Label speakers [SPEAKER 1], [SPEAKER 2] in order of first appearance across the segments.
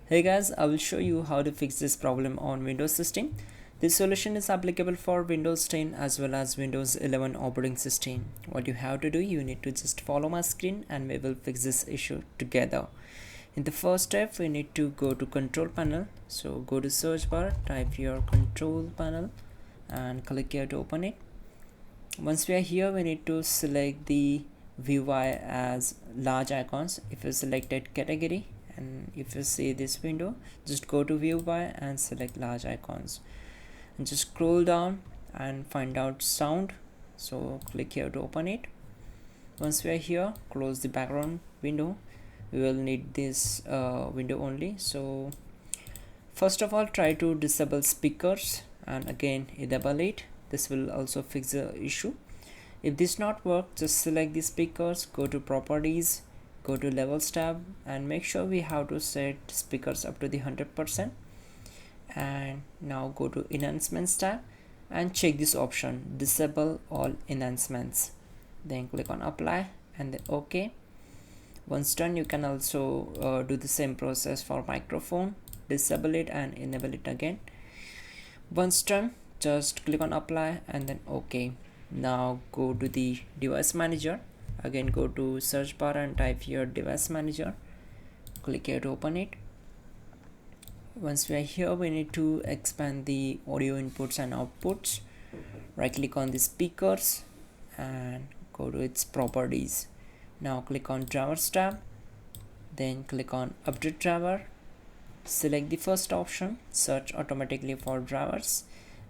[SPEAKER 1] Hey guys, I will show you how to fix this problem on Windows system. This solution is applicable for Windows 10 as well as Windows 11 operating system. What you have to do, you need to just follow my screen and we will fix this issue together. In the first step, we need to go to control panel. So go to search bar, type your control panel and click here to open it. Once we are here, we need to select the VY as large icons. If you selected category, and if you see this window, just go to view by and select large icons and just scroll down and find out sound. So click here to open it. Once we are here, close the background window. We will need this window only. So first of all, try to disable speakers and again enable it. This will also fix the issue. If this not work, just select the speakers, go to properties, go to levels tab and make sure we have to set speakers up to the 100%, and now go to enhancements tab and check this option, disable all enhancements, then click on apply and then OK. Once done, you can also do the same process for microphone, disable it and enable it again. Once done, just click on apply and then OK. Now go to the device manager, again go to search bar and type here device manager, click here to open it. Once we are here, we need to expand the audio inputs and outputs. Right click on the speakers and go to its properties. Now click on drivers tab, then click on update driver, select the first option, search automatically for drivers,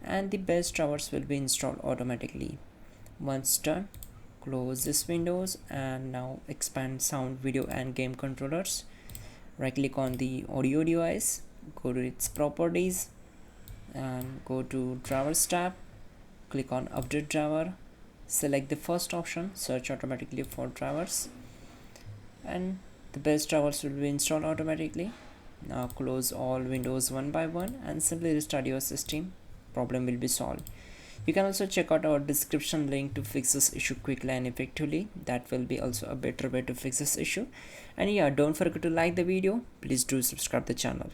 [SPEAKER 1] and the best drivers will be installed automatically. Once done, close this windows and now expand sound, video and game controllers. Right click on the audio device, go to its properties and go to drivers tab, click on update driver, select the first option, search automatically for drivers, and the best drivers will be installed automatically. Now close all windows one by one and simply restart your system. Problem will be solved. You can also check out our description link to fix this issue quickly and effectively. That will be also a better way to fix this issue. And yeah, don't forget to like the video. Please do subscribe the channel.